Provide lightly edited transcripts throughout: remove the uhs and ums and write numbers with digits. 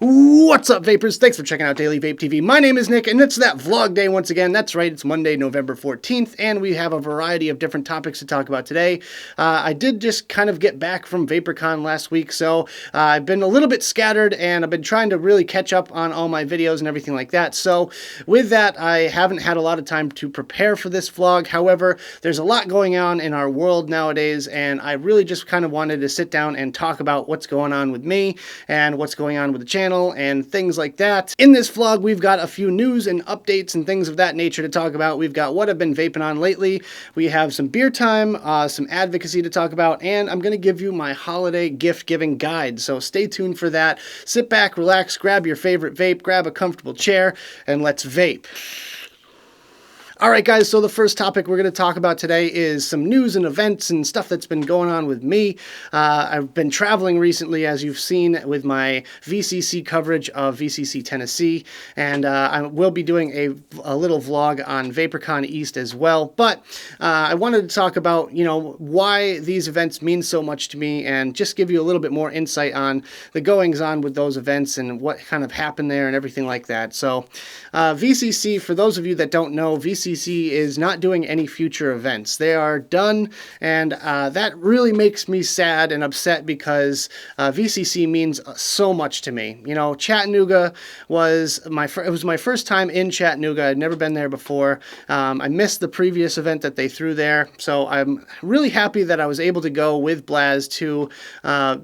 What's up, vapors? Thanks for checking out Daily Vape TV. My name is Nick, and it's that vlog day once again. That's right, it's Monday, November 14th, and we have a variety of different topics to talk about today. I did just kind of get back from VaperCon last week, so I've been a little bit scattered, and I've been trying to really catch up on all my videos and everything like that. So with that, I haven't had a lot of time to prepare for this vlog. However, there's a lot going on in our world nowadays, and I really just kind of wanted to sit down and talk about what's going on with me and what's going on with the channel and things like that. In this vlog, we've got a few news and updates and things of that nature to talk about. We've got what I've been vaping on lately. We have some beer time, some advocacy to talk about, and I'm going to give you my holiday gift giving guide. So stay tuned for that. Sit back, relax, grab your favorite vape, grab a comfortable chair, and let's vape. Alright guys, so the first topic we're going to talk about today is some news and events and stuff that's been going on with me. I've been traveling recently, as you've seen, with my VCC coverage of VCC Tennessee, and I will be doing a little vlog on VaperCon East as well, but I wanted to talk about, why these events mean so much to me and just give you a little bit more insight on the goings-on with those events and what kind of happened there and everything like that. So VCC, for those of you that don't know, VCC is not doing any future events. They are done, and that really makes me sad and upset because VCC means so much to me. Chattanooga was my first time in Chattanooga. I'd never been there before. I missed the previous event that they threw there, so I'm really happy that I was able to go with Blaz to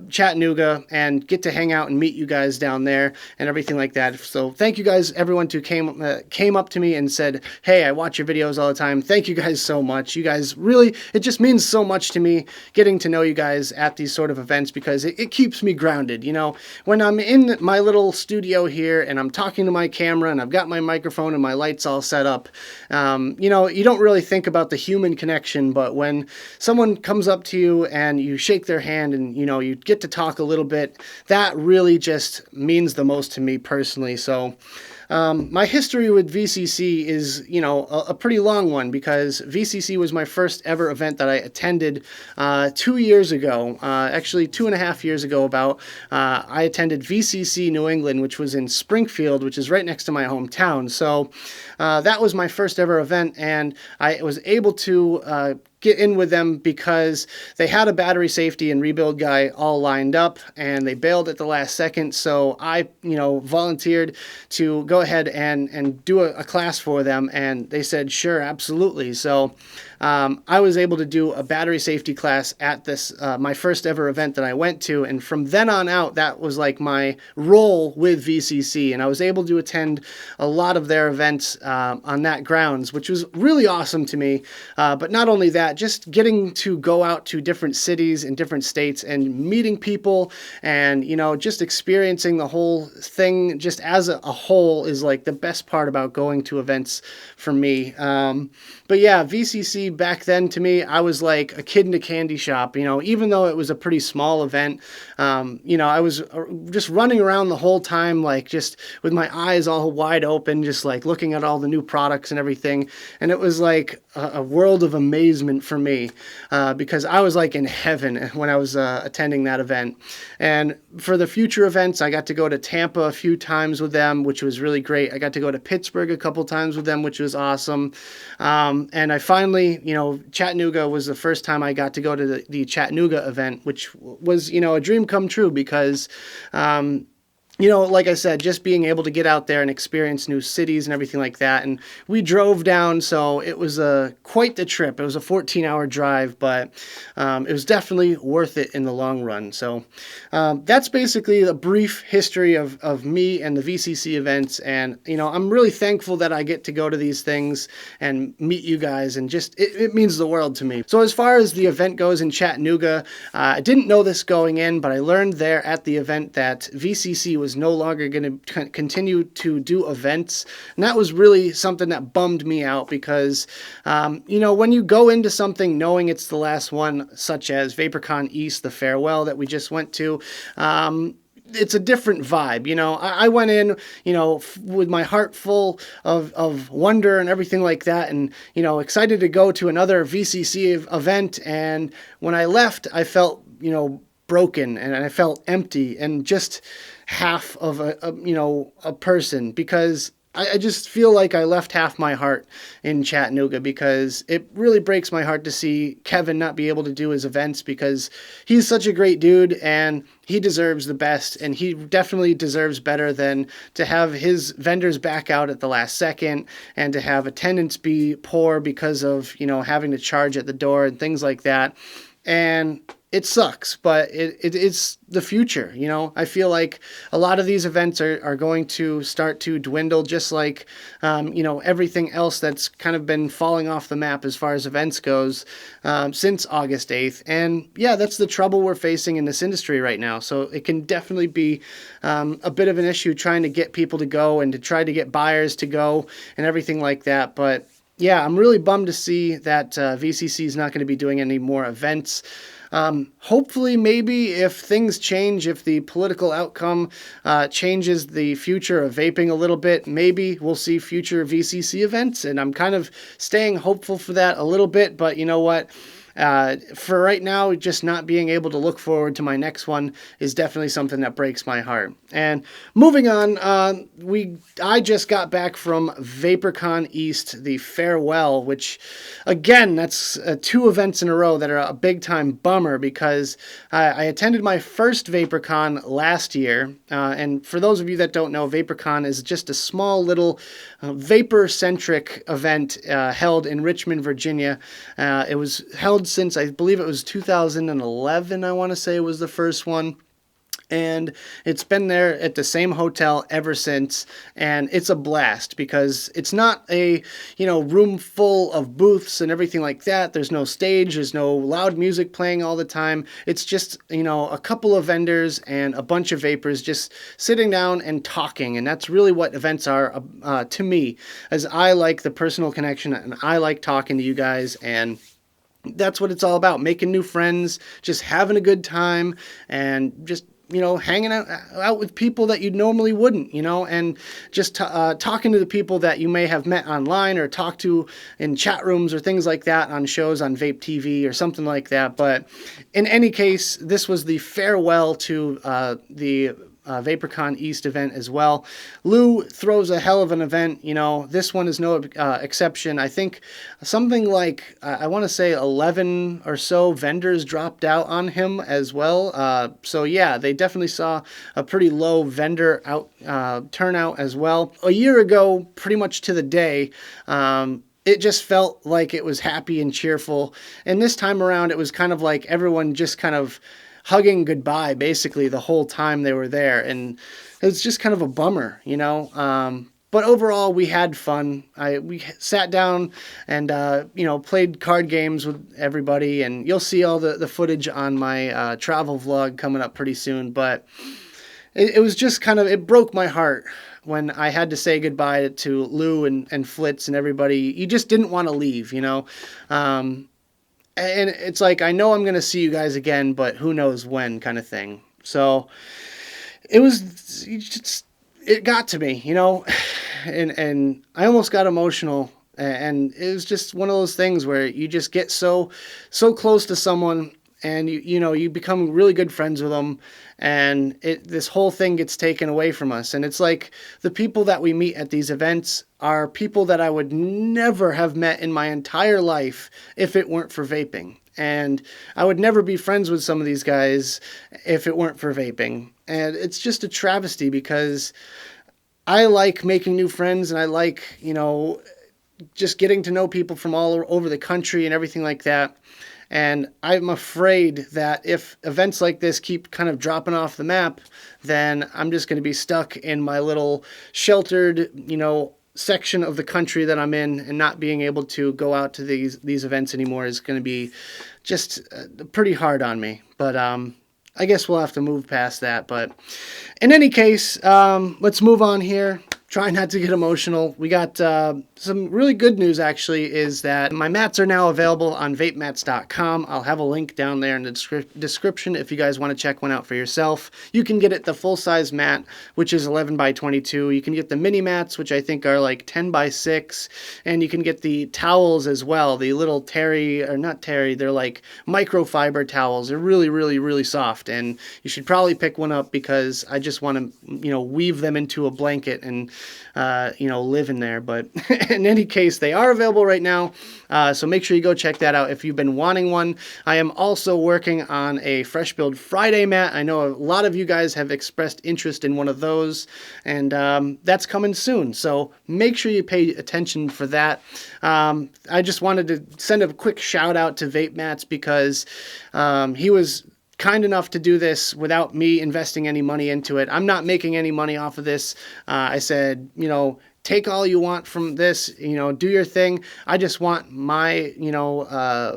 Chattanooga and get to hang out and meet you guys down there and everything like that. So thank you guys, everyone who came up to me and said, "Hey, I watch your videos all the time." Thank you guys so much. You guys really, it just means so much to me getting to know you guys at these sort of events because it keeps me grounded. When I'm in my little studio here and I'm talking to my camera and I've got my microphone and my lights all set up, you don't really think about the human connection, but when someone comes up to you and you shake their hand and you get to talk a little bit, that really just means the most to me personally. So my history with VCC is, a pretty long one because VCC was my first ever event that I attended 2 years ago, actually 2.5 years ago about. I attended VCC New England, which was in Springfield, which is right next to my hometown. So that was my first ever event, and I was able to get in with them because they had a battery safety and rebuild guy all lined up and they bailed at the last second. So I, volunteered to go ahead and do a class for them, and they said, sure, absolutely. So I was able to do a battery safety class at this, my first ever event that I went to. And from then on out, that was like my role with VCC. And I was able to attend a lot of their events on that grounds, which was really awesome to me. But not only that, just getting to go out to different cities in different states and meeting people and, just experiencing the whole thing just as a whole is like the best part about going to events for me. But yeah, VCC back then to me, I was like a kid in a candy shop, even though it was a pretty small event. I was just running around the whole time, like just with my eyes all wide open, just like looking at all the new products and everything. And it was like a world of amazement for me because I was like in heaven when I was attending that event. And for the future events, I got to go to Tampa a few times with them, which was really great. I got to go to Pittsburgh a couple times with them, which was awesome. And I finally, Chattanooga was the first time I got to go to the Chattanooga event, which was, a dream come true because, like I said, just being able to get out there and experience new cities and everything like that. And we drove down, so it was quite the trip. It was a 14-hour drive, but it was definitely worth it in the long run. So that's basically a brief history of me and the VCC events. And, I'm really thankful that I get to go to these things and meet you guys, and just it means the world to me. So as far as the event goes in Chattanooga, I didn't know this going in, but I learned there at the event that VCC was no longer going to continue to do events. And that was really something that bummed me out because, when you go into something knowing it's the last one, such as VaperCon East, the farewell that we just went to, it's a different vibe. I went in, with my heart full of wonder and everything like that, and, excited to go to another VCC event. And when I left, I felt, broken and I felt empty and just half of a person, because I just feel like I left half my heart in Chattanooga, because it really breaks my heart to see Kevin not be able to do his events, because he's such a great dude and he deserves the best, and he definitely deserves better than to have his vendors back out at the last second and to have attendance be poor because of, having to charge at the door and things like that. And it sucks, but it's the future. I feel like a lot of these events are going to start to dwindle, just like, everything else that's kind of been falling off the map as far as events goes since August 8th. And yeah, that's the trouble we're facing in this industry right now. So it can definitely be a bit of an issue trying to get people to go and to try to get buyers to go and everything like that. But yeah, I'm really bummed to see that VCC is not going to be doing any more events. Hopefully, maybe if things change, if the political outcome changes the future of vaping a little bit, maybe we'll see future VCC events. And I'm kind of staying hopeful for that a little bit. But you know what? For right now, just not being able to look forward to my next one is definitely something that breaks my heart. And moving on, I just got back from VaperCon East, the farewell, which again, that's 2 events in a row that are a big time bummer, because I attended my first VaperCon last year. And for those of you that don't know, VaperCon is just a small little vapor-centric event held in Richmond, Virginia. It was held since, I believe it was 2011, I want to say was the first one. And it's been there at the same hotel ever since, and it's a blast because it's not a, room full of booths and everything like that. There's no stage, there's no loud music playing all the time. It's just, a couple of vendors and a bunch of vapors just sitting down and talking, and that's really what events are to me, as I like the personal connection and I like talking to you guys, and that's what it's all about, making new friends, just having a good time, and just hanging out with people that you normally wouldn't, and just talking to the people that you may have met online or talked to in chat rooms or things like that on shows on Vape TV or something like that. But in any case, this was the farewell to the VaperCon East event as well. Lou throws a hell of an event. This one is no exception. I think something like, I want to say 11 or so vendors dropped out on him as well. So yeah, they definitely saw a pretty low vendor turnout as well. A year ago, pretty much to the day, it just felt like it was happy and cheerful. And this time around, it was kind of like everyone just kind of hugging goodbye basically the whole time they were there, and it was just kind of a bummer, but overall we had fun. We sat down and played card games with everybody, and you'll see all the footage on my travel vlog coming up pretty soon. But it was just kind of, it broke my heart when I had to say goodbye to Lou and Flitz and everybody. You just didn't want to leave, and it's like, I know I'm going to see you guys again, but who knows when, kind of thing. So it got to me, and I almost got emotional. And it was just one of those things where you just get so close to someone, and you become really good friends with them, and this whole thing gets taken away from us. And it's like the people that we meet at these events are people that I would never have met in my entire life if it weren't for vaping. And I would never be friends with some of these guys if it weren't for vaping. And it's just a travesty, because I like making new friends, and I like, just getting to know people from all over the country and everything like that. And I'm afraid that if events like this keep kind of dropping off the map, then I'm just going to be stuck in my little sheltered, section of the country that I'm in, and not being able to go out to these events anymore is going to be just pretty hard on me. But I guess we'll have to move past that. But in any case, let's move on here. try not to get emotional. We got some really good news, actually, is that my mats are now available on vapemats.com. I'll have a link down there in the description if you guys want to check one out for yourself. You can get it the full-size mat, which is 11 by 22. You can get the mini mats, which I think are like 10 by 6, and you can get the towels as well, the little terry, or not terry, they're like microfiber towels. They're really, really, really soft, and you should probably pick one up because I just want to, weave them into a blanket and live in there. But in any case, they are available right now, so make sure you go check that out if you've been wanting one. I am also working on a Fresh Build Friday mat. I know a lot of you guys have expressed interest in one of those, and that's coming soon, so make sure you pay attention for that. I just wanted to send a quick shout out to Vape Mats because he was kind enough to do this without me investing any money into it. I'm not making any money off of this. I said, take all you want from this, do your thing. I just want my,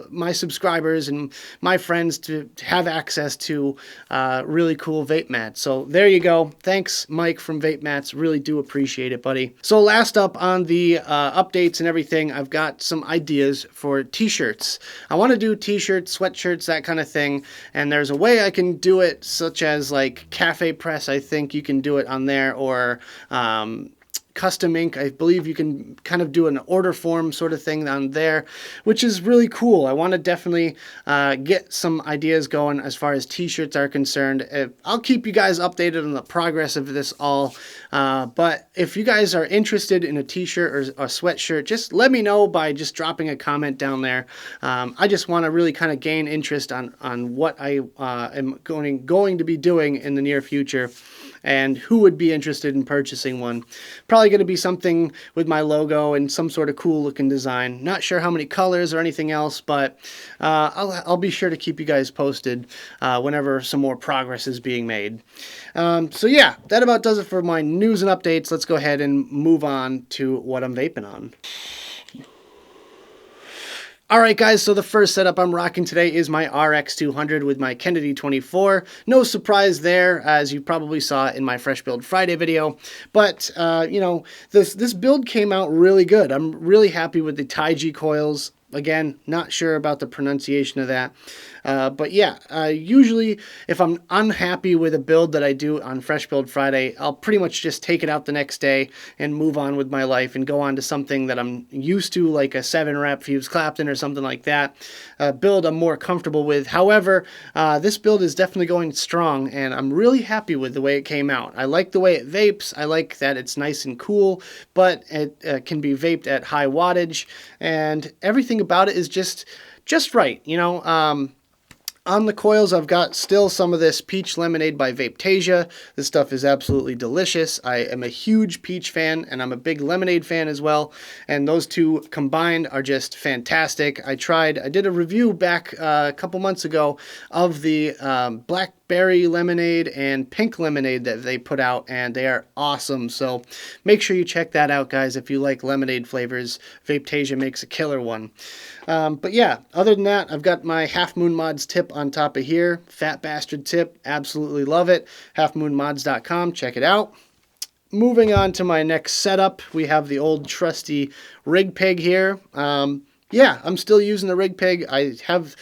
my subscribers and my friends to have access to really cool vape mats. So there you go. Thanks, Mike from Vape Mats. Really do appreciate it, buddy. So last up on the updates and everything, I've got some ideas for t-shirts. I want to do t-shirts, sweatshirts, that kind of thing. And there's a way I can do it, such as like Cafe Press. I think you can do it on there, or Custom Ink. I believe you can kind of do an order form sort of thing on there, which is really cool. I want to definitely get some ideas going as far as t-shirts are concerned. I'll keep you guys updated on the progress of this all, but if you guys are interested in a t-shirt or a sweatshirt, just let me know by just dropping a comment down there. I just want to really kind of gain interest on what I am going to be doing in the near future, and who would be interested in purchasing one. Probably going to be something with my logo and some sort of cool looking design. Not sure how many colors or anything else, but I'll be sure to keep you guys posted whenever some more progress is being made. So yeah, that about does it for my news and updates. Let's go ahead and move on to what I'm vaping on. Alright guys, so the first setup I'm rocking today is my RX200 with my Kennedy 24. No surprise there, as you probably saw in my Fresh Build Friday video. But, this build came out really good. I'm really happy with the Taiji coils. Again, not sure about the pronunciation of that. But yeah, usually if I'm unhappy with a build that I do on Fresh Build Friday, I'll pretty much just take it out the next day and move on with my life and go on to something that I'm used to, like a 7-rep Fuse Clapton or something like that. Build I'm more comfortable with. However, this build is definitely going strong, and I'm really happy with the way it came out. I like the way it vapes. I like that it's nice and cool, but it can be vaped at high wattage, and everything about it is just right, On the coils, I've got still some of this Peach Lemonade by Vapetasia. This stuff is absolutely delicious. I am a huge peach fan, and I'm a big lemonade fan as well, and those two combined are just fantastic. I did a review back a couple months ago of the blackberry lemonade and pink lemonade that they put out, and they are awesome. So make sure you check that out, guys, if you like lemonade flavors. Vapetasia makes a killer one. But yeah, other than that, I've got my Half Moon Mods tip on top of here. Fat bastard tip. Absolutely love it. halfmoonmods.com. Check it out. Moving on to my next setup, we have the old trusty rig peg here. Yeah, I'm still using the rig peg. I have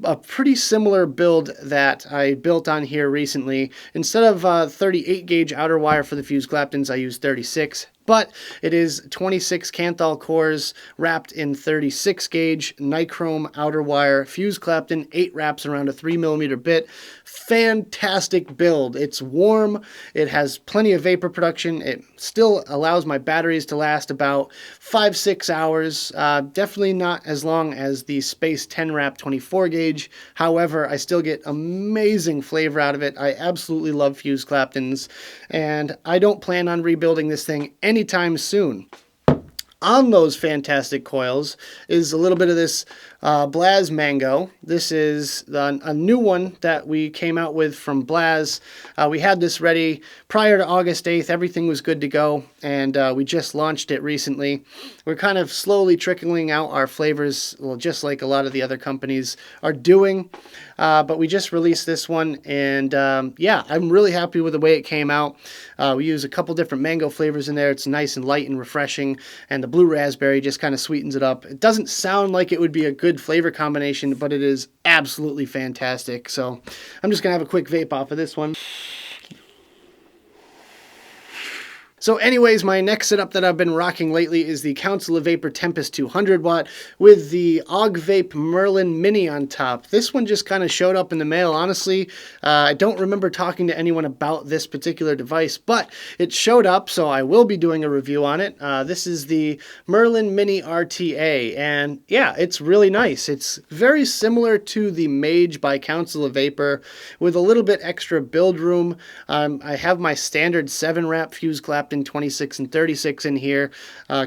a pretty similar build that I built on here recently. Instead of 38 gauge outer wire for the Fuse Claptons, I use 36. But it is 26 Kanthal cores wrapped in 36 gauge nichrome outer wire Fuse Clapton, 8 wraps around a 3mm bit. Fantastic build. It's warm. It has plenty of vapor production. It still allows my batteries to last about 5-6 hours. Definitely not as long as the Space 10 wrap 24 gauge. However, I still get amazing flavor out of it. I absolutely love Fuse Claptons, and I don't plan on rebuilding this thing anytime soon. On those fantastic coils is a little bit of this Blaz Mango. This is a new one that we came out with from Blaz. We had this ready prior to August 8th. Everything was good to go, and we just launched it recently. We're kind of slowly trickling out our flavors, well, just like a lot of the other companies are doing. But we just released this one, and yeah, I'm really happy with the way it came out. We use a couple different mango flavors in there. It's nice and light and refreshing, and the blue raspberry just kind of sweetens it up. It doesn't sound like it would be a good flavor combination, but it is absolutely fantastic. So I'm just gonna have a quick vape off of this one. So anyways, my next setup that I've been rocking lately is the Council of Vapor Tempest 200 watt with the Vape Merlin Mini on top. This one just kind of showed up in the mail, honestly. I don't remember talking to anyone about this particular device, but it showed up, so I will be doing a review on it. This is the Merlin Mini RTA, and yeah, it's really nice. It's very similar to the Mage by Council of Vapor with a little bit extra build room. I have my standard 7-wrap fuse clap in 26 and 36 in here,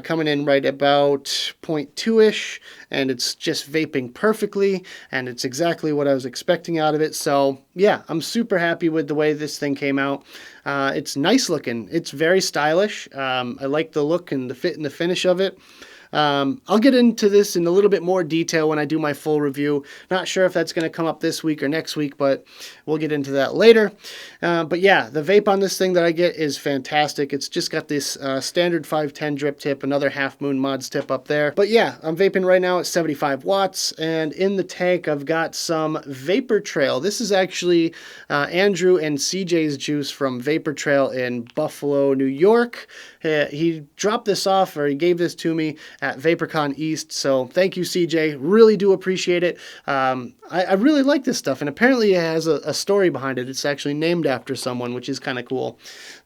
coming in right about 0.2-ish, and it's just vaping perfectly, and it's exactly what I was expecting out of it. So yeah, I'm super happy with the way this thing came out. It's nice looking. It's very stylish. I like the look and the fit and the finish of it. I'll get into this in a little bit more detail when I do my full review. Not sure if that's going to come up this week or next week, but we'll get into that later. But yeah, the vape on this thing that I get is fantastic. It's just got this standard 510 drip tip, another Half Moon Mods tip up there. But yeah, I'm vaping right now at 75 watts, and in the tank I've got some Vapor Trail. This is actually Andrew and CJ's juice from Vapor Trail in Buffalo, New York. He dropped this off, or he gave this to me at VaperCon East, so thank you, CJ. Really do appreciate it. I really like this stuff, and apparently it has a story behind it. It's actually named after someone, which is kind of cool.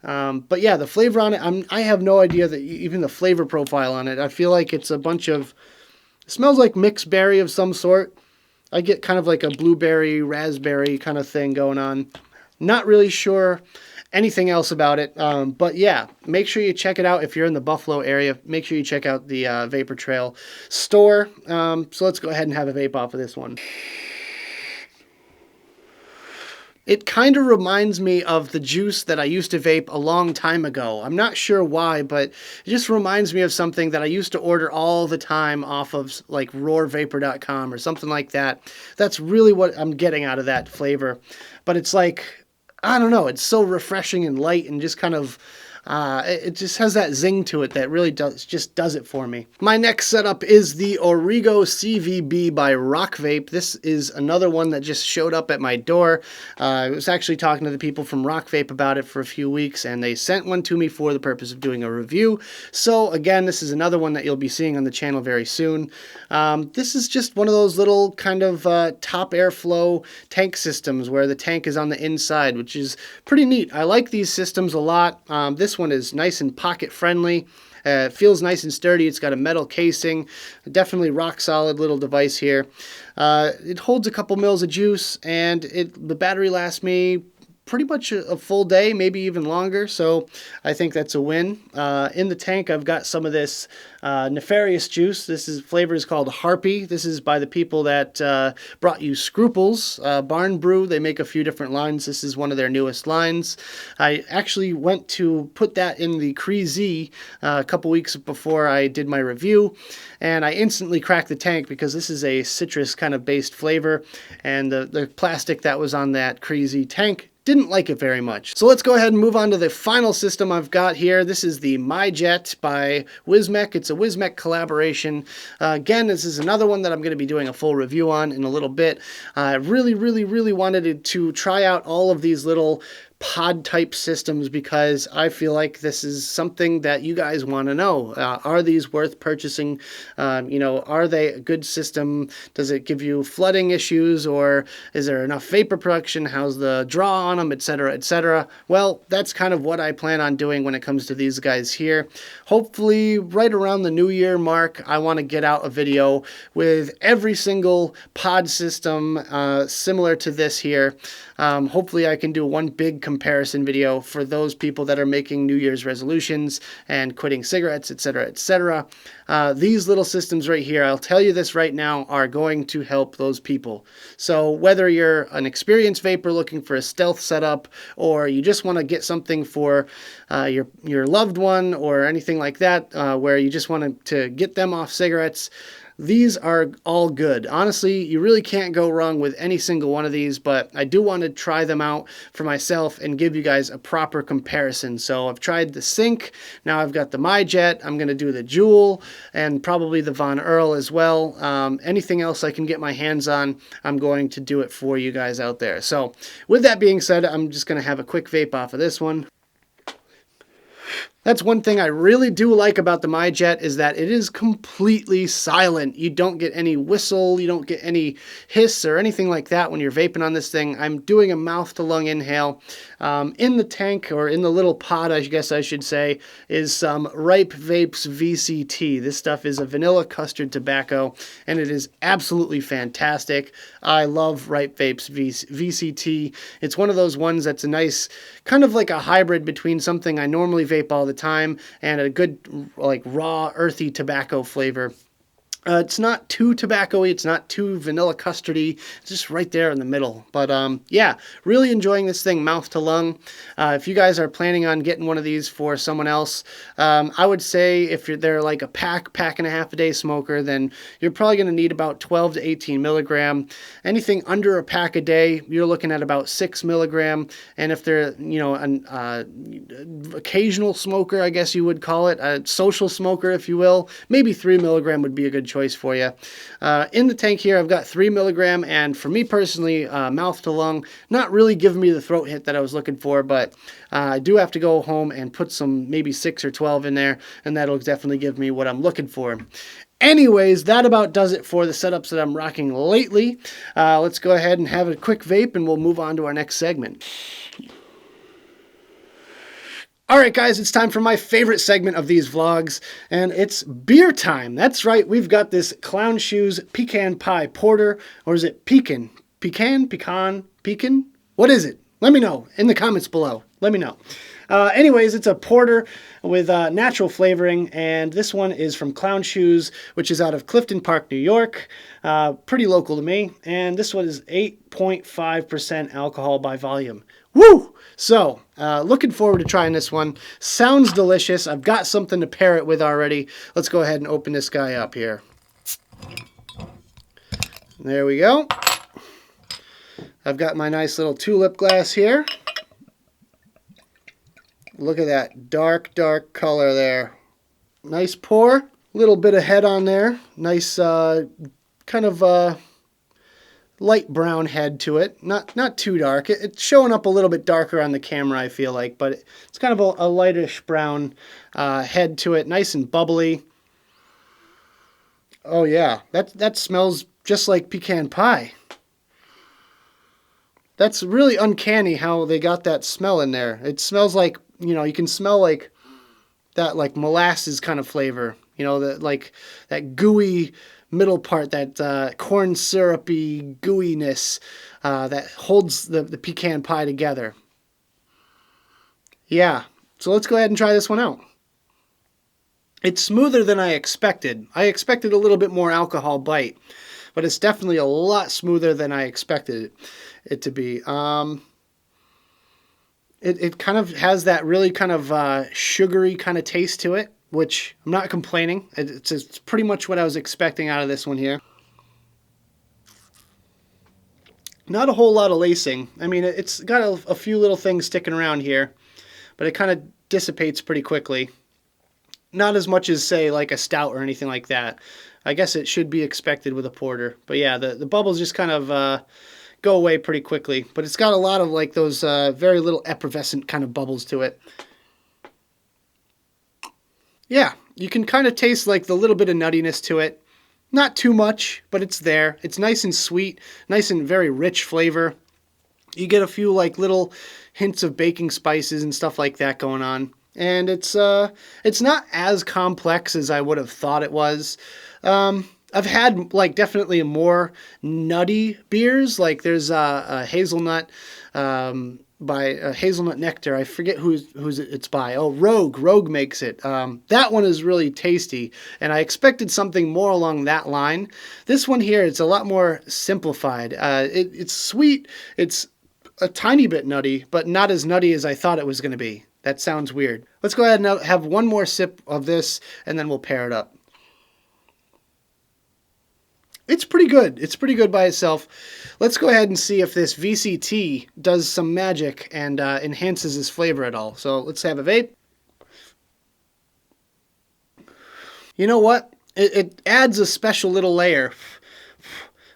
But yeah, the flavor on it, I have no idea that even the flavor profile on it. I feel like it's a bunch of, it smells like mixed berry of some sort. I get kind of like a blueberry, raspberry kind of thing going on. Not really sure anything else about it, but yeah, make sure you check it out if you're in the Buffalo area. Make sure you check out the Vapor Trail store. So let's go ahead and have a vape off of this one. It kind of reminds me of the juice that I used to vape a long time ago. I'm not sure why, but it just reminds me of something that I used to order all the time off of like roarvapor.com or something like that. That's really what I'm getting out of that flavor. But it's like, I don't know, it's so refreshing and light and just kind of, it just has that zing to it that really does it for me. My next setup is the Origo CVB by Rock Vape. This is another one that just showed up at my door. I was actually talking to the people from Rock Vape about it for a few weeks, and they sent one to me for the purpose of doing a review. So again, this is another one that you'll be seeing on the channel very soon. This is just one of those little kind of top airflow tank systems where the tank is on the inside, which is pretty neat. I like these systems a lot. This one is nice and pocket friendly. It feels nice and sturdy. It's got a metal casing. Definitely rock solid little device here. It holds a couple mils of juice, and the battery lasts me pretty much a full day, maybe even longer, so I think that's a win. In the tank, I've got some of this nefarious juice. Flavor is called Harpy. This is by the people that brought you Scruples Barn Brew. They make a few different lines. This is one of their newest lines. I actually went to put that in the Creasy a couple weeks before I did my review, and I instantly cracked the tank because this is a citrus kind of based flavor, and the plastic that was on that Creasy tank didn't like it very much. So let's go ahead and move on to the final system I've got here. This is the MyJet by Wismec. It's a Wismec collaboration. Again, this is another one that I'm going to be doing a full review on in a little bit. I really wanted to try out all of these little pod type systems because I feel like this is something that you guys want to know. Are these worth purchasing? Are they a good system? Does it give you flooding issues, or is there enough vapor production? How's the draw on them, etc., etc.? Well, that's kind of what I plan on doing when it comes to these guys here. Hopefully right around the New Year mark, I want to get out a video with every single pod system similar to this here. Hopefully I can do one big comparison video for those people that are making New Year's resolutions and quitting cigarettes, etc., etc. These little systems right here, I'll tell you this right now, are going to help those people. So whether you're an experienced vapor looking for a stealth setup, or you just want to get something for your loved one or anything like that, where you just want to get them off cigarettes, these are all good. Honestly, you really can't go wrong with any single one of these, but I do want to try them out for myself and give you guys a proper comparison. So I've tried the Cync, now I've got the MyJet, I'm going to do the JUUL, and probably the Von Earl as well. Anything else I can get my hands on, I'm going to do it for you guys out there. So with that being said, I'm just going to have a quick vape off of this one. That's one thing I really do like about the MyJet, is that it is completely silent. You don't get any whistle, you don't get any hiss or anything like that when you're vaping on this thing. I'm doing a mouth-to-lung inhale. In the tank, or in the little pod, I guess I should say, is some Ripe Vape's VCT. This stuff is a vanilla custard tobacco, and it is absolutely fantastic. I love Ripe Vape's VCT. It's one of those ones that's a nice, kind of like a hybrid between something I normally vape all the time and a good, like, raw, earthy tobacco flavor. It's not too tobacco-y, it's not too vanilla custardy, it's just right there in the middle. But yeah, really enjoying this thing mouth to lung. If you guys are planning on getting one of these for someone else, I would say if they're like a pack and a half a day smoker, then you're probably going to need about 12 to 18 milligram. Anything under a pack a day, you're looking at about 6 milligram. And if they're, you know, an occasional smoker, I guess you would call it, a social smoker, if you will, maybe 3 milligram would be a good choice for you. In the tank here, I've got 3 milligram, and for me personally, mouth to lung, not really giving me the throat hit that I was looking for, but I do have to go home and put some maybe 6 or 12 in there, and that'll definitely give me what I'm looking for. Anyways, that about does it for the setups that I'm rocking lately. Let's go ahead and have a quick vape, and we'll move on to our next segment. Alright guys, it's time for my favorite segment of these vlogs, and it's beer time. That's right, we've got this Clown Shoes Pecan Pie Porter, or is it pecan? Pecan? What is it? Let me know in the comments below. Let me know. Anyways, it's a porter with natural flavoring, and this one is from Clown Shoes, which is out of Clifton Park, New York. Pretty local to me, and this one is 8.5% alcohol by volume. Woo! So, looking forward to trying this one. Sounds delicious. I've got something to pair it with already. Let's go ahead and open this guy up here. There we go. I've got my nice little tulip glass here. Look at that dark, dark color there. Nice pour. Little bit of head on there. Nice kind of light brown head to it. Not too dark. It's showing up a little bit darker on the camera, I feel like, but it's kind of a lightish brown head to it. Nice and bubbly. Oh yeah, that smells just like pecan pie. That's really uncanny how they got that smell in there. It smells like, you know, you can smell like that, like molasses kind of flavor. You know, like that gooey middle part, that corn syrupy gooiness that holds the pecan pie together. Yeah, so let's go ahead and try this one out. It's smoother than I expected. I expected a little bit more alcohol bite, but it's definitely a lot smoother than I expected it to be. It kind of has that really kind of sugary kind of taste to it, which I'm not complaining. It's pretty much what I was expecting out of this one here. Not a whole lot of lacing. I mean, it's got a few little things sticking around here, but it kind of dissipates pretty quickly. Not as much as, say, like a stout or anything like that. I guess it should be expected with a porter. But yeah, the bubbles just kind of go away pretty quickly. But it's got a lot of like those very little effervescent kind of bubbles to it. Yeah, you can kind of taste like the little bit of nuttiness to it. Not too much, but it's there. It's nice and sweet, nice and very rich flavor. You get a few like little hints of baking spices and stuff like that going on. And it's not as complex as I would have thought it was. I've had like definitely more nutty beers. Like there's a hazelnut by Hazelnut Nectar. I forget who's it's by. Oh, Rogue. Rogue makes it. That one is really tasty, and I expected something more along that line. This one here, it's a lot more simplified. It's sweet. It's a tiny bit nutty, but not as nutty as I thought it was going to be. That sounds weird. Let's go ahead and have one more sip of this, and then we'll pair it up. It's pretty good. It's pretty good by itself. Let's go ahead and see if this VCT does some magic and enhances this flavor at all. So let's have a vape. You know what? It adds a special little layer.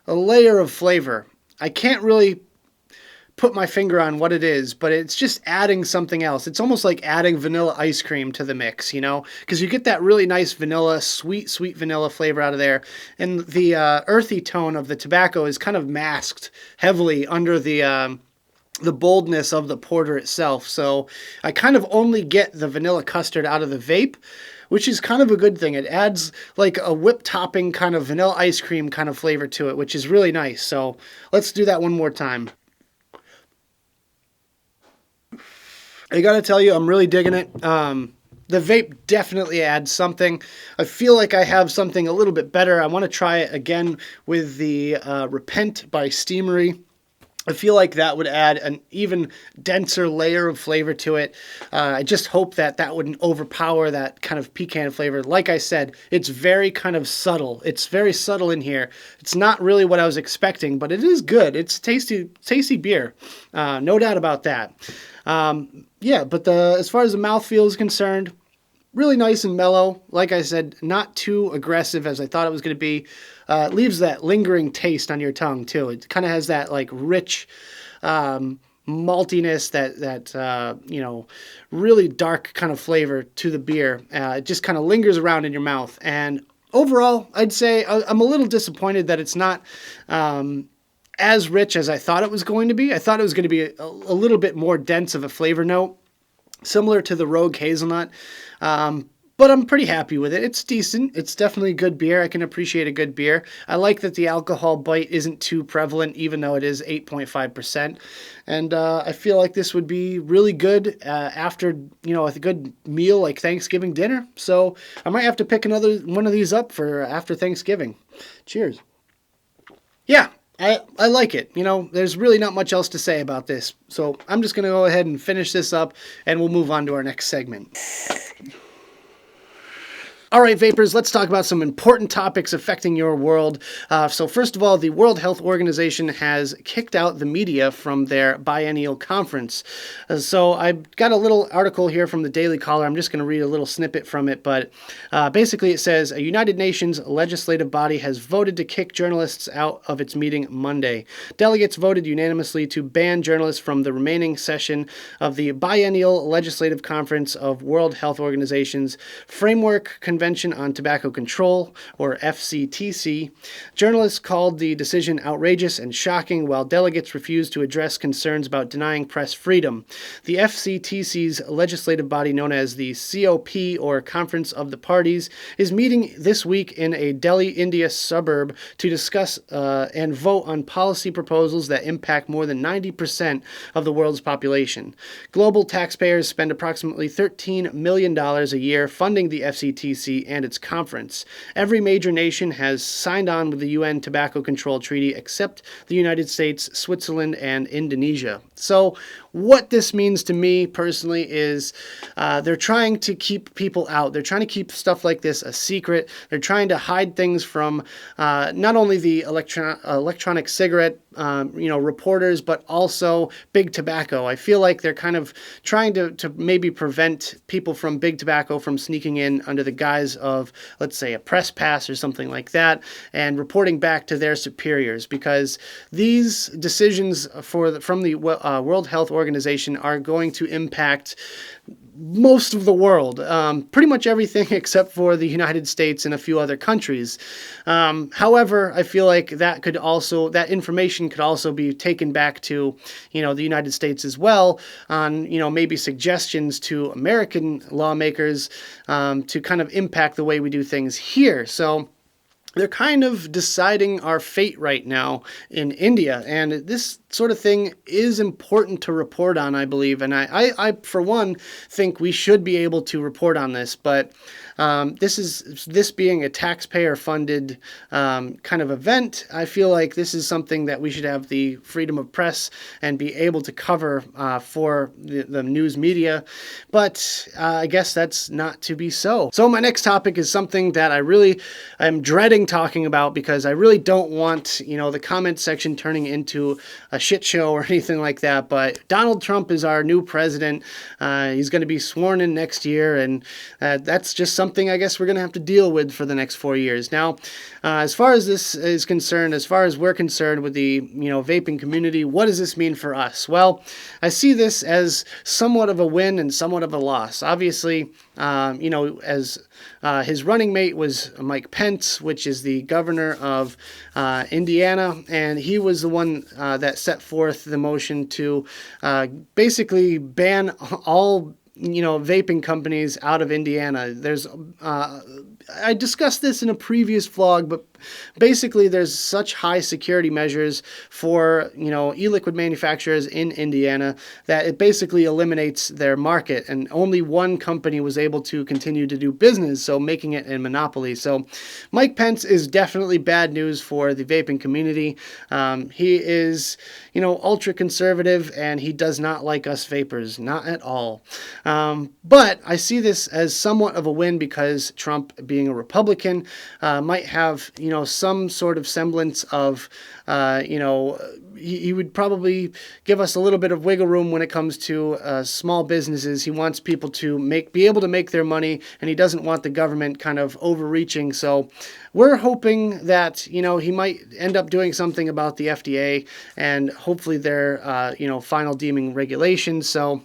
A layer of flavor. I can't really put my finger on what it is, but it's just adding something else. It's almost like adding vanilla ice cream to the mix, you know, because you get that really nice vanilla, sweet vanilla flavor out of there. And the earthy tone of the tobacco is kind of masked heavily under the boldness of the porter itself. So I kind of only get the vanilla custard out of the vape, which is kind of a good thing. It adds like a whipped topping kind of vanilla ice cream kind of flavor to it, which is really nice. So let's do that one more time. I gotta tell you, I'm really digging it. The vape definitely adds something. I feel like I have something a little bit better. I want to try it again with the Repent by Steamery. I feel like that would add an even denser layer of flavor to it. I just hope that that wouldn't overpower that kind of pecan flavor. Like I said, it's very kind of subtle. It's very subtle in here. It's not really what I was expecting, but it is good. It's tasty beer. No doubt about that. Yeah, but as far as the mouthfeel is concerned, really nice and mellow. Like I said, not too aggressive as I thought it was going to be. It leaves that lingering taste on your tongue too. It kind of has that like rich maltiness, that you know, really dark kind of flavor to the beer. It just kind of lingers around in your mouth. And overall, I'd say I'm a little disappointed that it's not as rich as I thought it was going to be. I thought it was going to be a little bit more dense of a flavor note, similar to the Rogue Hazelnut. But I'm pretty happy with it. It's decent. It's definitely good beer. I can appreciate a good beer. I like that the alcohol bite isn't too prevalent, even though it is 8.5%. And I feel like this would be really good after, you know, a good meal like Thanksgiving dinner. So I might have to pick another one of these up for after Thanksgiving. Cheers. Yeah. I like it. You know, there's really not much else to say about this. So I'm just going to go ahead and finish this up, and we'll move on to our next segment. All right, vapors, let's talk about some important topics affecting your world. So first of all, the World Health Organization has kicked out the media from their biennial conference. So I've got a little article here from the Daily Caller. I'm just going to read a little snippet from it, but basically it says, a United Nations legislative body has voted to kick journalists out of its meeting Monday. Delegates voted unanimously to ban journalists from the remaining session of the biennial legislative conference of World Health Organization's Framework Convention on Tobacco Control, or FCTC. Journalists called the decision outrageous and shocking, while delegates refused to address concerns about denying press freedom. The FCTC's legislative body, known as the COP, or Conference of the Parties, is meeting this week in a Delhi, India suburb to discuss and vote on policy proposals that impact more than 90% of the world's population. Global taxpayers spend approximately $13 million a year funding the FCTC and its conference. Every major nation has signed on with the UN Tobacco Control Treaty except the United States, Switzerland, and Indonesia. So what this means to me personally is they're trying to keep people out. They're trying to keep stuff like this a secret. They're trying to hide things from not only the electronic cigarette reporters, but also big tobacco. I feel like they're kind of trying to maybe prevent people from big tobacco from sneaking in under the guise of, let's say, a press pass or something like that, and reporting back to their superiors, because these decisions from the World Health Organization are going to impact most of the world, pretty much everything except for the United States and a few other countries. However, I feel like that information could also be taken back to, the United States as well, on, maybe suggestions to American lawmakers to kind of impact the way we do things here. So they're kind of deciding our fate right now in India. And this sort of thing is important to report on, I believe. And I for one, think we should be able to report on this. But this being a taxpayer-funded kind of event, I feel like this is something that we should have the freedom of press and be able to cover for the news media. But I guess that's not to be so. So my next topic is something that I really am dreading talking about, because I really don't want, the comment section turning into a shit show or anything like that. But Donald Trump is our new president. He's going to be sworn in next year, and that's just something I guess we're going to have to deal with for the next 4 years. Now, as far as this is concerned, as far as we're concerned with the vaping community, what does this mean for us? Well, I see this as somewhat of a win and somewhat of a loss. Obviously, as his running mate was Mike Pence, which is the governor of Indiana, and he was the one that set forth the motion to basically ban all vaping companies out of Indiana. I discussed this in a previous vlog, but basically there's such high security measures for, e-liquid manufacturers in Indiana that it basically eliminates their market, and only one company was able to continue to do business, so making it a monopoly. So Mike Pence is definitely bad news for the vaping community. He is, ultra conservative, and he does not like us vapors, not at all. But I see this as somewhat of a win, because Trump, being a Republican, might have, some sort of semblance of, he would probably give us a little bit of wiggle room when it comes to small businesses. He wants people to be able to make their money, and he doesn't want the government kind of overreaching. So we're hoping that, he might end up doing something about the FDA and hopefully their, final deeming regulations. So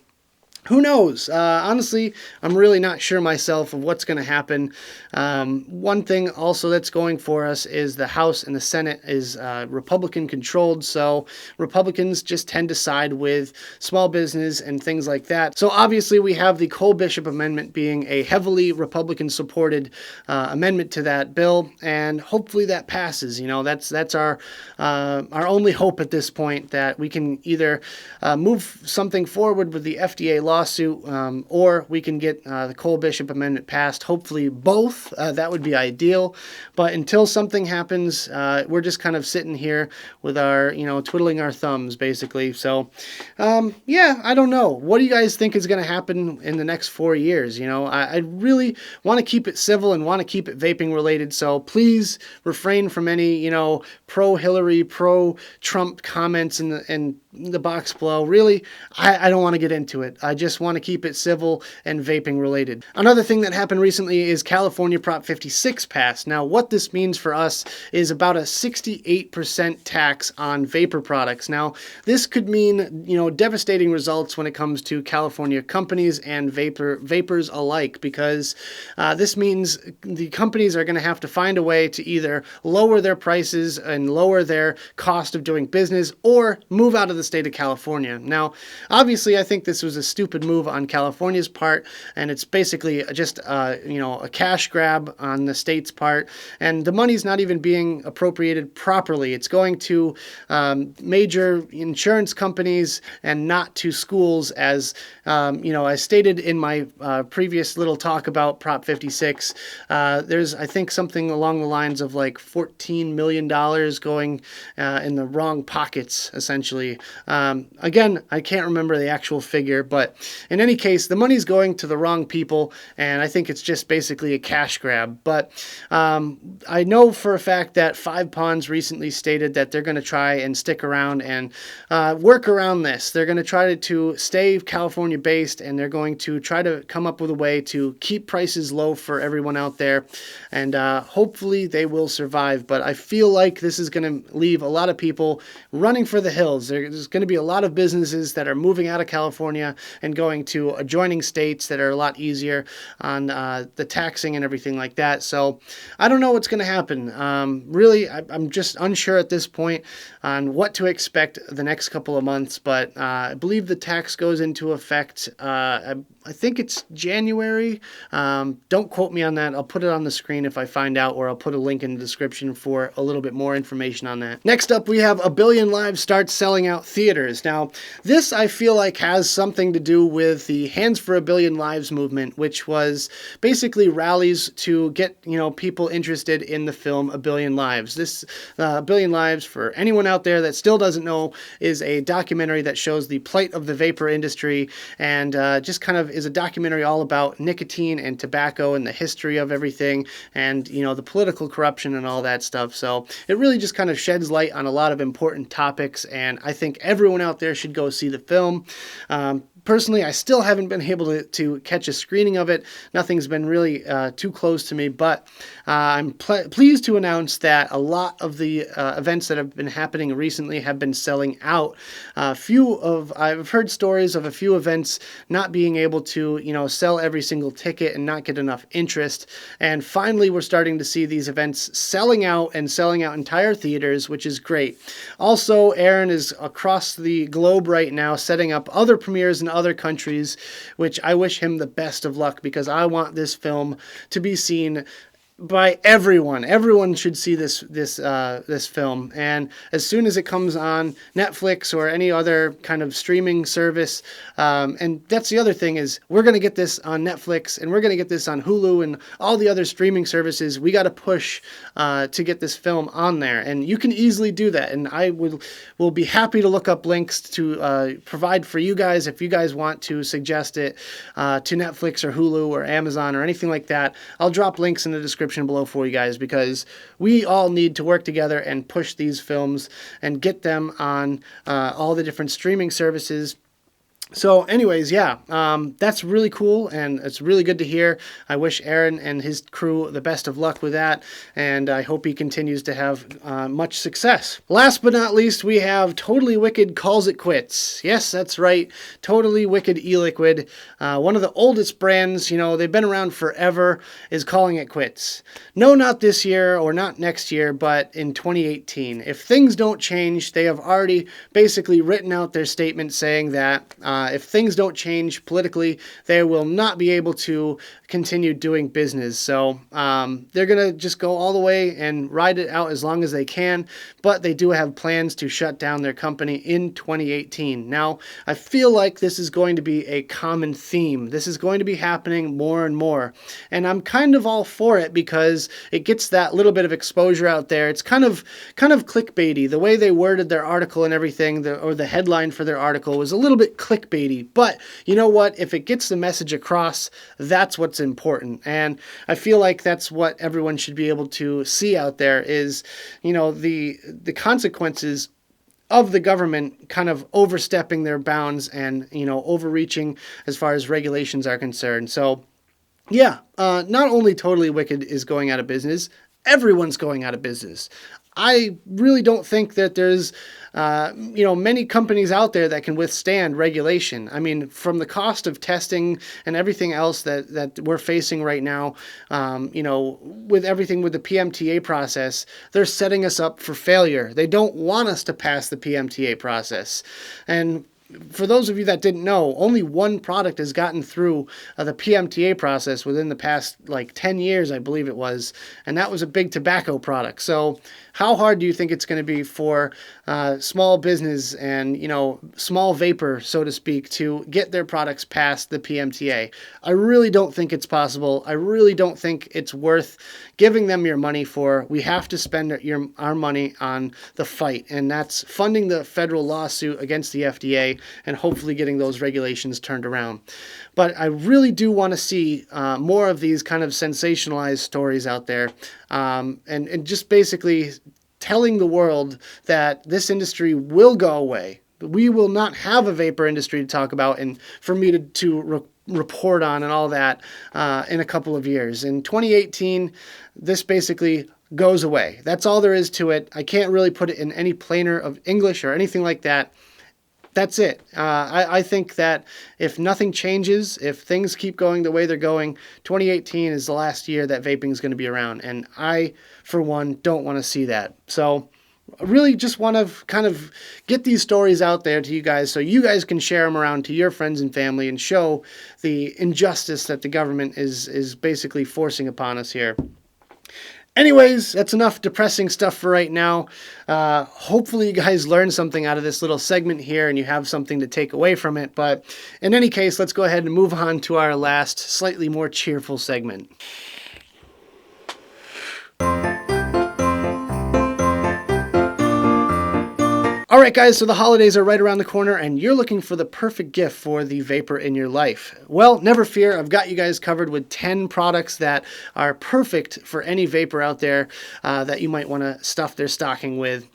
who knows? Honestly, I'm really not sure myself of what's going to happen. One thing also that's going for us is the House and the Senate is Republican controlled, so Republicans just tend to side with small business and things like that. So obviously we have the Cole-Bishop Amendment being a heavily Republican supported amendment to that bill, and hopefully that passes. That's our only hope at this point, that we can either move something forward with the FDA lawsuit, or we can get the Cole-Bishop Amendment passed. Hopefully both. That would be ideal. But until something happens, we're just kind of sitting here with our, twiddling our thumbs, basically. So, yeah, I don't know. What do you guys think is going to happen in the next 4 years? I really want to keep it civil and want to keep it vaping related. So please refrain from any, pro-Hillary, pro-Trump comments in the box below. Really, I don't want to get into it. I just want to keep it civil and vaping related. Another thing that happened recently is California Prop 56 passed. Now, what this means for us is about a 68% tax on vapor products. Now, this could mean, devastating results when it comes to California companies and vapors alike, because this means the companies are going to have to find a way to either lower their prices and lower their cost of doing business, or move out of the state of California. Now, obviously, I think this was a stupid move on California's part, and it's basically just a cash grab on the state's part, and the money's not even being appropriated properly. It's going to major insurance companies and not to schools, as I stated in my previous little talk about Prop 56. There's, I think, something along the lines of like $14 million going in the wrong pockets, essentially. Again, I can't remember the actual figure, but in any case, the money's going to the wrong people, and I think it's just basically a cash grab. But I know for a fact that 5Pawns recently stated that they're going to try and stick around and work around this. They're going to try to stay California-based, and they're going to try to come up with a way to keep prices low for everyone out there, and hopefully they will survive. But I feel like this is going to leave a lot of people running for the hills. There's there's going to be a lot of businesses that are moving out of California and going to adjoining states that are a lot easier on the taxing and everything like that. So I don't know what's going to happen. Really, I'm just unsure at this point on what to expect the next couple of months, but I believe the tax goes into effect, I think it's January. Don't quote me on that. I'll put it on the screen if I find out, or I'll put a link in the description for a little bit more information on that. Next up, we have A Billion Lives starts selling out theaters. Now, this I feel like has something to do with the Hands for a Billion Lives movement, which was basically rallies to get, people interested in the film A Billion Lives. This A Billion Lives, for anyone out there that still doesn't know, is a documentary that shows the plight of the vapor industry, and just kind of is a documentary all about nicotine and tobacco and the history of everything, and the political corruption and all that stuff. So it really just kind of sheds light on a lot of important topics, and I think everyone out there should go see the film. Personally, I still haven't been able to catch a screening of it. Nothing's been really too close to me, but I'm pleased to announce that a lot of the events that have been happening recently have been selling out. I've heard stories of a few events not being able to, sell every single ticket and not get enough interest. And finally, we're starting to see these events selling out and selling out entire theaters, which is great. Also, Aaron is across the globe right now setting up other premieres in other countries, which I wish him the best of luck, because I want this film to be seen by everyone. Everyone should see this film, and as soon as it comes on Netflix or any other kind of streaming service, and that's the other thing, is we're going to get this on Netflix, and we're going to get this on Hulu and all the other streaming services. We got to push to get this film on there, and you can easily do that, and I will be happy to look up links to provide for you guys if you guys want to suggest it to Netflix or Hulu or Amazon or anything like that. I'll drop links in the description below for you guys, because we all need to work together and push these films and get them on all the different streaming services. So anyways, yeah, that's really cool, and it's really good to hear. I wish Aaron and his crew the best of luck with that, and I hope he continues to have much success. Last but not least, we have Totally Wicked calls it quits. Yes, that's right, Totally Wicked e-liquid, one of the oldest brands, they've been around forever, is calling it quits. No, not this year or not next year, but in 2018. If things don't change, they have already basically written out their statement saying that if things don't change politically, they will not be able to continue doing business. So they're going to just go all the way and ride it out as long as they can, but they do have plans to shut down their company in 2018. Now, I feel like this is going to be a common theme. This is going to be happening more and more, and I'm kind of all for it, because it gets that little bit of exposure out there. It's kind of clickbaity. The way they worded their article and everything, or the headline for their article, was a little bit clickbaity. But you know what? If it gets the message across, that's what's important. And I feel like that's what everyone should be able to see out there, is, the consequences of the government kind of overstepping their bounds and, overreaching as far as regulations are concerned. So yeah, not only Totally Wicked is going out of business, everyone's going out of business. I really don't think that there's, many companies out there that can withstand regulation. I mean, from the cost of testing and everything else that we're facing right now, with everything with the PMTA process, they're setting us up for failure. They don't want us to pass the PMTA process. And for those of you that didn't know, only one product has gotten through the PMTA process within the past 10 years, I believe it was, and that was a big tobacco product. So how hard do you think it's going to be for small business and, small vapor, so to speak, to get their products past the PMTA? I really don't think it's possible. I really don't think it's worth giving them your money for. We have to spend our money on the fight, and that's funding the federal lawsuit against the FDA and hopefully getting those regulations turned around. But I really do want to see more of these kind of sensationalized stories out there, and just basically telling the world that this industry will go away. We will not have a vapor industry to talk about and for me to report on and all that in a couple of years. In 2018, this basically goes away. That's all there is to it. I can't really put it in any plainer of English or anything like that. that's it. I think that if nothing changes, if things keep going the way they're going, 2018 is the last year that vaping is going to be around. And I, for one, don't want to see that. So I really just want to kind of get these stories out there to you guys so you guys can share them around to your friends and family and show the injustice that the government is basically forcing upon us here. Anyways, that's enough depressing stuff for right now. Hopefully you guys learned something out of this little segment here and you have something to take away from it. But in any case, let's go ahead and move on to our last, slightly more cheerful segment. All right, guys, so the holidays are right around the corner, and you're looking for the perfect gift for the vapor in your life. Well, never fear. I've got you guys covered with 10 products that are perfect for any vapor out there that you might want to stuff their stocking with.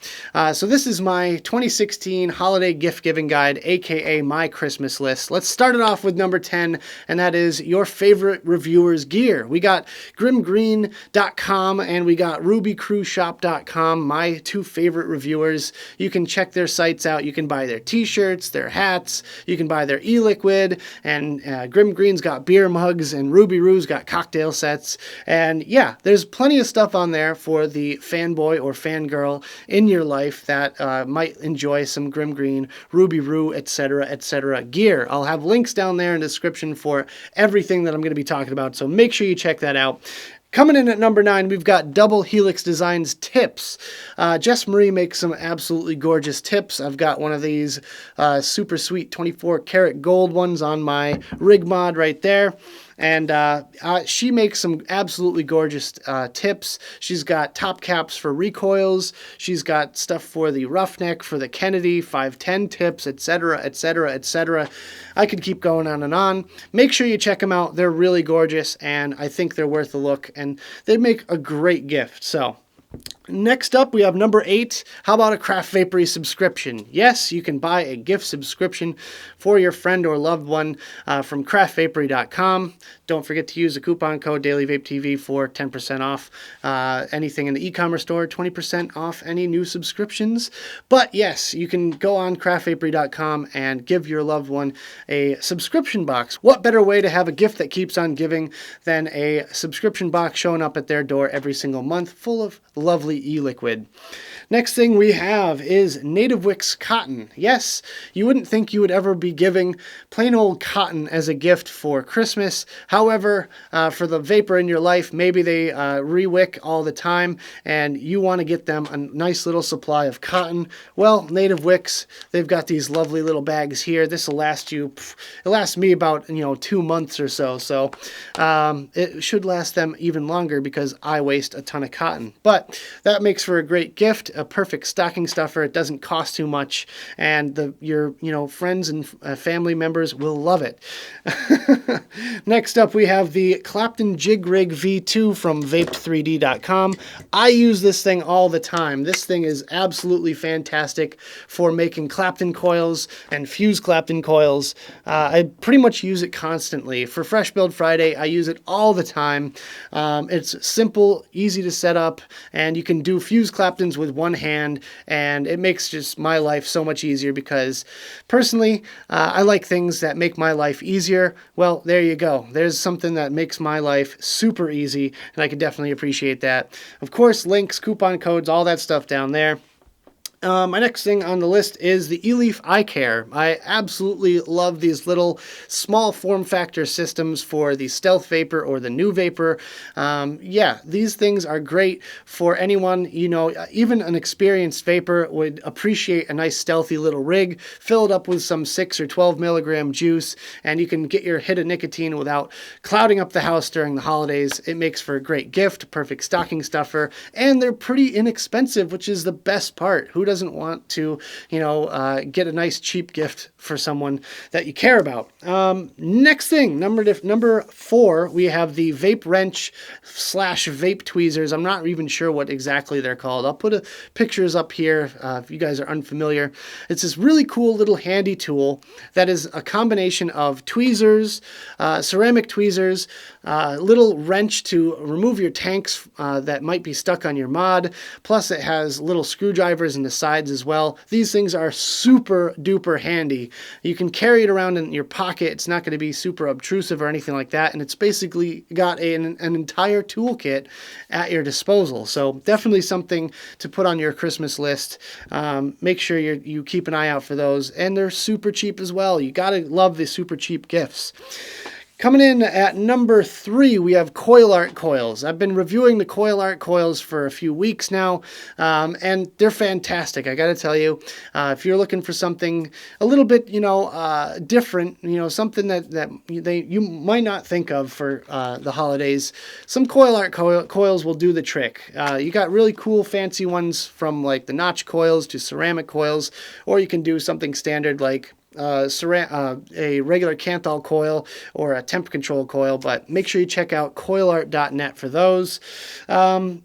So this is my 2016 holiday gift giving guide, aka my Christmas list. Let's start it off with number 10, and that is your favorite reviewers' gear. We got grimgreen.com and we got rubycrewshop.com, my two favorite reviewers. You can check their sites out. You can buy their t-shirts, their hats, you can buy their e-liquid, and Grim Green's got beer mugs, and Ruby Roo's got cocktail sets. And yeah, there's plenty of stuff on there for the fanboy or fangirl in your life that might enjoy some Grim Green, Ruby Roo, etc. gear. I'll have links down there in the description for everything that I'm going to be talking about, so make sure you check that out. Coming in at number 9, we've got Double Helix Designs tips. Jess Marie makes some absolutely gorgeous tips. I've got one of these super sweet 24 karat gold ones on my rig mod right there. And she makes some absolutely gorgeous tips. She's got top caps for recoils. She's got stuff for the Roughneck, for the Kennedy, 510 tips, etc. I could keep going on and on. Make sure you check them out. They're really gorgeous, and I think they're worth a look, and they make a great gift. So next up, we have number 8. How about a Craft Vapory subscription? Yes, you can buy a gift subscription for your friend or loved one from craftvapory.com. Don't forget to use the coupon code DailyVapeTV for 10% off anything in the e-commerce store, 20% off any new subscriptions. But yes, you can go on craftvapory.com and give your loved one a subscription box. What better way to have a gift that keeps on giving than a subscription box showing up at their door every single month full of lovely e-liquid. Next thing we have is Native Wicks cotton. Yes, you wouldn't think you would ever be giving plain old cotton as a gift for Christmas. However, for the vapor in your life, maybe they re-wick all the time and you want to get them a nice little supply of cotton. Well, Native Wicks, they've got these lovely little bags here. This will last you, it lasts me about 2 months or so. So it should last them even longer because I waste a ton of cotton. But that makes for a great gift, a perfect stocking stuffer. It doesn't cost too much, and your friends and family members will love it. Next up, we have the Clapton Jig Rig V2 from Vape3D.com. I use this thing all the time. This thing is absolutely fantastic for making Clapton coils and fuse Clapton coils. I pretty much use it constantly. For Fresh Build Friday, I use it all the time. It's simple, easy to set up, and you can do fuse Claptons with one hand, and it makes just my life so much easier because personally, I like things that make my life easier. Well, there you go. There's something that makes my life super easy, and I can definitely appreciate that. Of course, links, coupon codes, all that stuff down there. My next thing on the list is the eLeaf Eye Care. I absolutely love these little small form factor systems for the stealth vapor or the new vapor. Yeah, these things are great for anyone, even an experienced vapor would appreciate a nice stealthy little rig, fill it up with some 6 or 12 milligram juice, and you can get your hit of nicotine without clouding up the house during the holidays. It makes for a great gift, perfect stocking stuffer, and they're pretty inexpensive, which is the best part. Who doesn't want to, get a nice cheap gift for someone that you care about? Next thing, number 4, we have the Vape Wrench / Vape Tweezers. I'm not even sure what exactly they're called. I'll put pictures up here if you guys are unfamiliar. It's this really cool little handy tool that is a combination of tweezers, ceramic tweezers, little wrench to remove your tanks that might be stuck on your mod, plus it has little screwdrivers in the sides as well. These things are super duper handy. You can carry it around in your pocket. It's not going to be super obtrusive or anything like that, and it's basically got an entire toolkit at your disposal. So definitely something to put on your Christmas list. Make sure you keep an eye out for those, and they're super cheap as well. You gotta love the super cheap gifts. Coming in at number 3, we have coil art coils. I've been reviewing the coil art coils for a few weeks now, and they're fantastic. I got to tell you, if you're looking for something a little bit, different, something that you might not think of for the holidays, some coil art coils will do the trick. You got really cool, fancy ones from like the notch coils to ceramic coils, or you can do something standard like a regular Kanthal coil or a temp control coil, but make sure you check out coilart.net for those.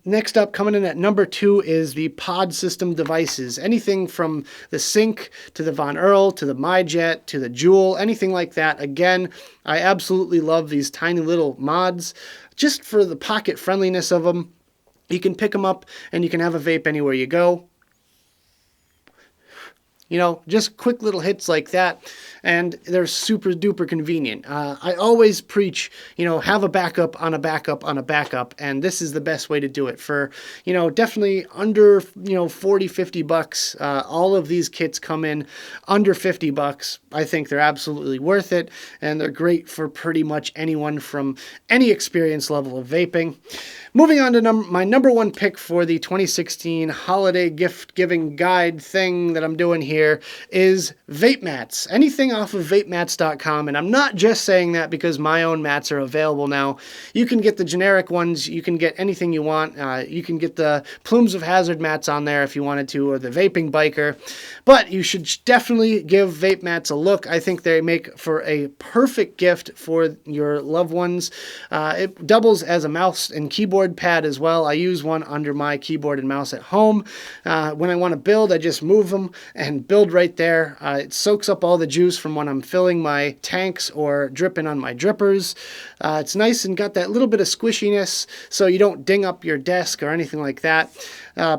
Next up, coming in at number 2 is the pod system devices. Anything from the Cync to the Von Earl to the MyJet to the JUUL, anything like that. Again, I absolutely love these tiny little mods just for the pocket friendliness of them. You can pick them up and you can have a vape anywhere you go. Just quick little hits like that, and they're super duper convenient. I always preach, have a backup on a backup on a backup, and this is the best way to do it. For, definitely under, 40, 50 bucks. All of these kits come in under 50 bucks. I think they're absolutely worth it, and they're great for pretty much anyone from any experience level of vaping. Moving on to my number 1 pick for the 2016 holiday gift giving guide thing that I'm doing here is vape mats. Anything off of vapemats.com, and I'm not just saying that because my own mats are available now. You can get the generic ones. You can get anything you want. You can get the Plumes of Hazard mats on there if you wanted to, or the Vaping Biker. But you should definitely give vape mats a look. I think they make for a perfect gift for your loved ones. It doubles as a mouse and keyboard pad as well. I use one under my keyboard and mouse at home. When I want to build, I just move them and build right there. It soaks up all the juice from when I'm filling my tanks or dripping on my drippers. It's nice and got that little bit of squishiness so you don't ding up your desk or anything like that.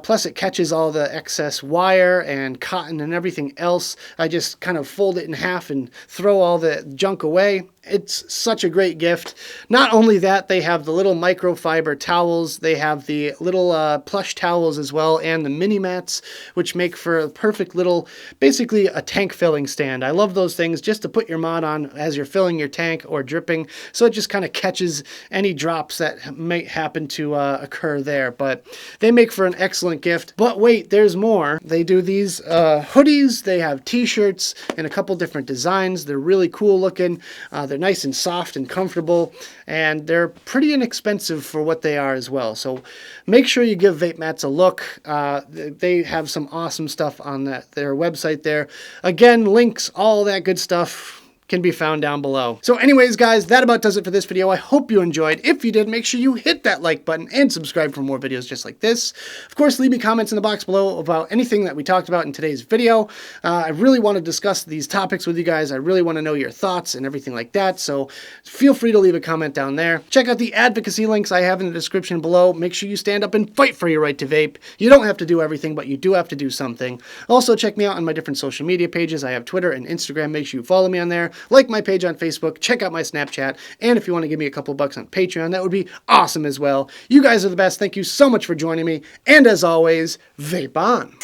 Plus it catches all the excess wire and cotton and everything else. I just kind of fold it in half and throw all the junk away. It's such a great gift. Not only that, they have the little microfiber towels. They have the little plush towels as well, and the mini mats, which make for a perfect little, basically a tank filling stand. I love those things just to put your mod on as you're filling your tank or dripping, so it just kind of catches any drops that might happen to occur there. But they make for an excellent gift. But wait, there's more. They do these hoodies. They have t-shirts in a couple different designs. They're really cool looking. They're nice and soft and comfortable, and they're pretty inexpensive for what they are as well. So make sure you give Vape Mats a look. They have some awesome stuff on their website there. Again, links, all that good stuff can be found down below. So anyways, guys, that about does it for this video. I hope you enjoyed. If you did, make sure you hit that like button and subscribe for more videos just like this. Of course, leave me comments in the box below about anything that we talked about in today's video. I really want to discuss these topics with you guys. I really want to know your thoughts and everything like that. So feel free to leave a comment down there. Check out the advocacy links I have in the description below. Make sure you stand up and fight for your right to vape. You don't have to do everything, but you do have to do something. Also, check me out on my different social media pages. I have Twitter and Instagram. Make sure you follow me on there. Like my page on Facebook, check out my Snapchat, and if you want to give me a couple bucks on Patreon, that would be awesome as well. You guys are the best. Thank you so much for joining me, and as always, vape on.